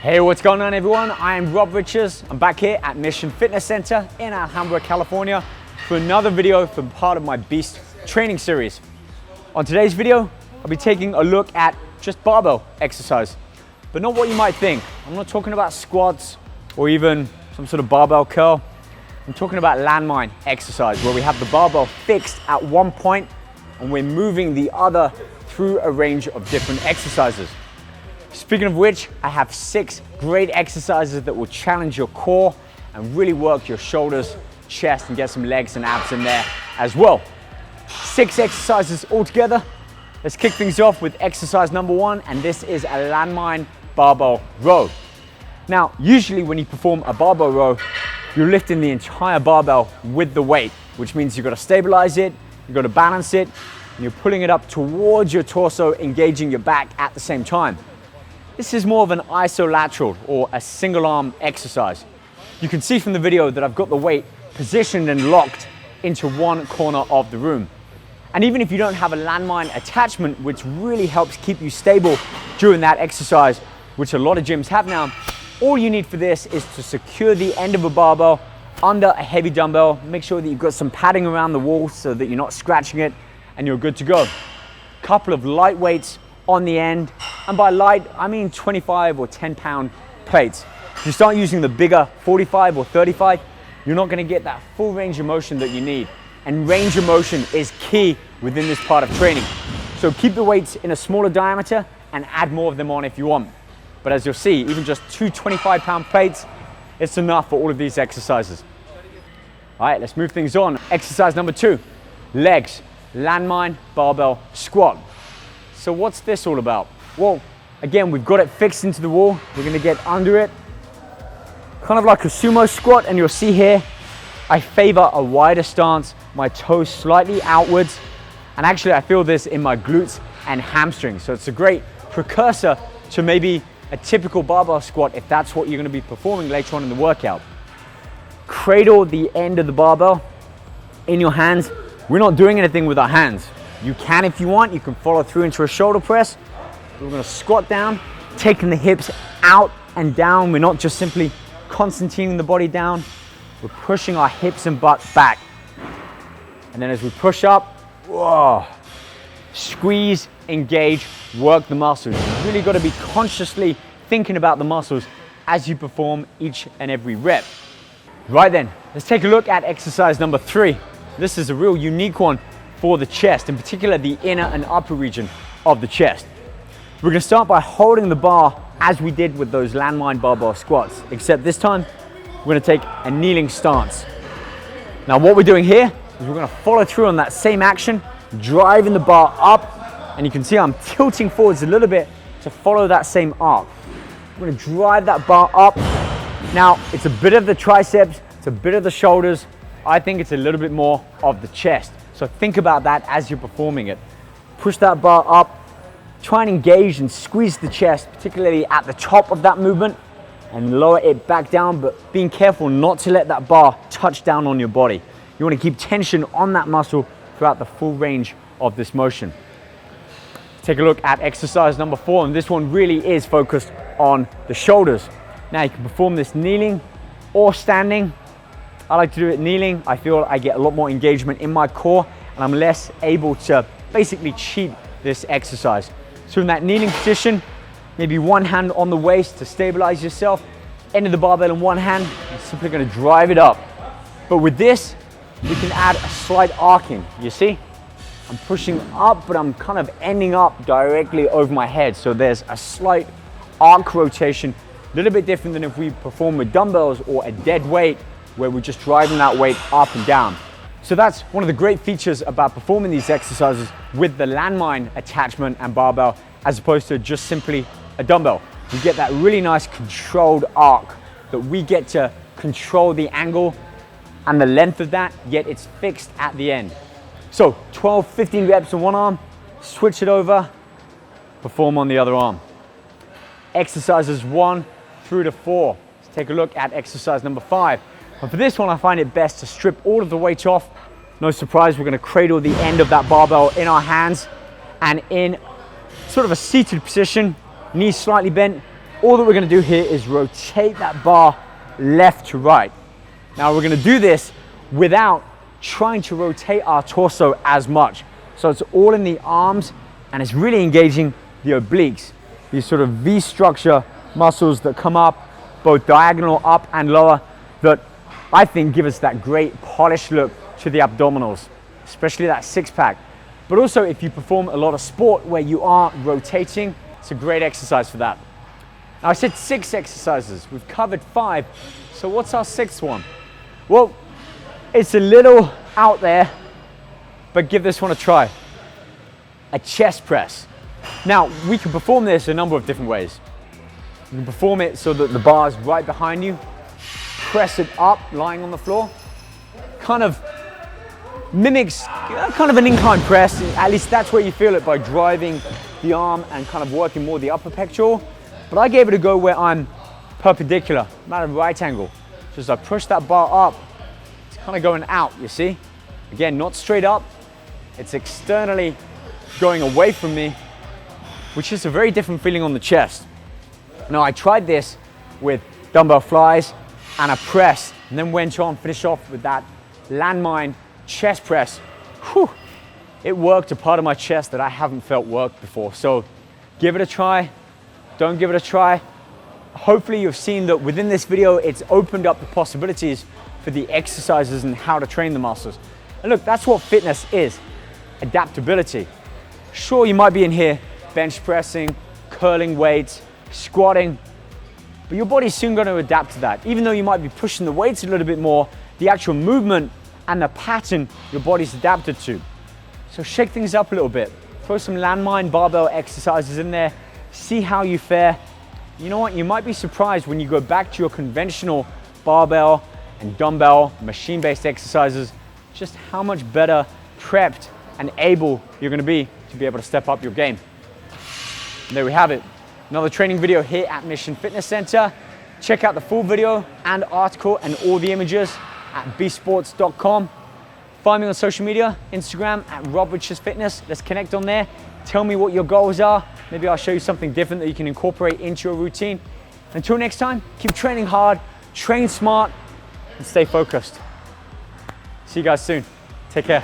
Hey, what's going on everyone? I am Rob Richards. I'm back here at Mission Fitness Center in Alhambra, California for another video from part of my Beast training series. On today's video, I'll be taking a look at just barbell exercise, but not what you might think. I'm not talking about squats or even some sort of barbell curl. I'm talking about landmine exercise where we have the barbell fixed at one point and we're moving the other through a range of different exercises. Speaking of which, I have 6 great exercises that will challenge your core and really work your shoulders, chest, and get some legs and abs in there as well. 6 exercises altogether. Let's kick things off with exercise number 1, and this is a landmine barbell row. Now, usually when you perform a barbell row, you're lifting the entire barbell with the weight, which means you've got to stabilize it, you've got to balance it, and you're pulling it up towards your torso, engaging your back at the same time. This is more of an isolateral or a single arm exercise. You can see from the video that I've got the weight positioned and locked into one corner of the room. And even if you don't have a landmine attachment, which really helps keep you stable during that exercise, which a lot of gyms have now, all you need for this is to secure the end of a barbell under a heavy dumbbell. Make sure that you've got some padding around the wall so that you're not scratching it, and you're good to go. Couple of light weights on the end, and by light I mean 25 or 10 pound plates. If you start using the bigger 45 or 35, you're not going to get that full range of motion that you need, and range of motion is key within this part of training. So keep the weights in a smaller diameter and add more of them on if you want, but as you'll see, even just 2 25-pound plates, it's enough for all of these exercises. All right, let's move things on. Exercise number 2, legs, landmine barbell squat. So what's this all about? Well, again, we've got it fixed into the wall. We're gonna get under it, kind of like a sumo squat, and you'll see here, I favor a wider stance, my toes slightly outwards, and actually I feel this in my glutes and hamstrings. So it's a great precursor to maybe a typical barbell squat if that's what you're gonna be performing later on in the workout. Cradle the end of the barbell in your hands. We're not doing anything with our hands. You can if you want, you can follow through into a shoulder press. We're gonna squat down, taking the hips out and down. We're not just simply concentrating the body down, we're pushing our hips and butt back. And then as we push up, whoa, squeeze, engage, work the muscles. You've really gotta be consciously thinking about the muscles as you perform each and every rep. Right then, let's take a look at exercise number 3. This is a real unique one for the chest, in particular the inner and upper region of the chest. We're gonna start by holding the bar as we did with those landmine barbell squats, except this time we're gonna take a kneeling stance. Now what we're doing here is we're gonna follow through on that same action, driving the bar up, and you can see I'm tilting forwards a little bit to follow that same arc. We're gonna drive that bar up. Now it's a bit of the triceps, it's a bit of the shoulders. I think it's a little bit more of the chest. So think about that as you're performing it. Push that bar up, try and engage and squeeze the chest, particularly at the top of that movement, and lower it back down, but being careful not to let that bar touch down on your body. You want to keep tension on that muscle throughout the full range of this motion. Take a look at exercise number 4, and this one really is focused on the shoulders. Now you can perform this kneeling or standing. I like to do it kneeling. I feel I get a lot more engagement in my core and I'm less able to basically cheat this exercise. So in that kneeling position, maybe one hand on the waist to stabilize yourself, end of the barbell in one hand, you're simply gonna drive it up. But with this, we can add a slight arcing. You see? I'm pushing up, but I'm kind of ending up directly over my head. So there's a slight arc rotation, a little bit different than if we perform with dumbbells or a dead weight, where we're just driving that weight up and down. So that's one of the great features about performing these exercises with the landmine attachment and barbell, as opposed to just simply a dumbbell. You get that really nice controlled arc that we get to control the angle and the length of that, yet it's fixed at the end. So 12, 15 reps on one arm, switch it over, perform on the other arm. Exercises 1 through to 4. Let's take a look at exercise number 5. And for this one, I find it best to strip all of the weight off. No surprise, we're gonna cradle the end of that barbell in our hands and in sort of a seated position, knees slightly bent, all that we're gonna do here is rotate that bar left to right. Now we're gonna do this without trying to rotate our torso as much. So it's all in the arms and it's really engaging the obliques, these sort of V structure muscles that come up, both diagonal up and lower, that I think give us that great polished look to the abdominals, especially that six pack. But also if you perform a lot of sport where you are rotating, it's a great exercise for that. Now I said 6 exercises, we've covered 5, so what's our 6th one? Well, it's a little out there, but give this one a try. A chest press. Now, we can perform this a number of different ways. You can perform it so that the bar is right behind you, press it up, lying on the floor, kind of mimics kind of an incline press. At least that's where you feel it, by driving the arm and kind of working more the upper pectoral. But I gave it a go where I'm perpendicular, I'm at a right angle. So as I push that bar up, it's kind of going out, you see? Again, not straight up, it's externally going away from me, which is a very different feeling on the chest. Now I tried this with dumbbell flies and a press, and then went on, finish off with that landmine chest press. Whew, it worked a part of my chest that I haven't felt work before. So give it a try, don't give it a try. Hopefully you've seen that within this video, it's opened up the possibilities for the exercises and how to train the muscles. And look, that's what fitness is, adaptability. Sure, you might be in here bench pressing, curling weights, squatting, but your body's soon going to adapt to that. Even though you might be pushing the weights a little bit more, the actual movement and the pattern your body's adapted to. So shake things up a little bit. Throw some landmine barbell exercises in there, see how you fare. You know what, you might be surprised when you go back to your conventional barbell and dumbbell machine-based exercises, just how much better prepped and able you're going to be able to step up your game. And there we have it. Another training video here at Mission Fitness Center. Check out the full video and article and all the images at beastsports.com. Find me on social media, Instagram at RobRichardsFitness. Let's connect on there. Tell me what your goals are. Maybe I'll show you something different that you can incorporate into your routine. Until next time, keep training hard, train smart, and stay focused. See you guys soon. Take care.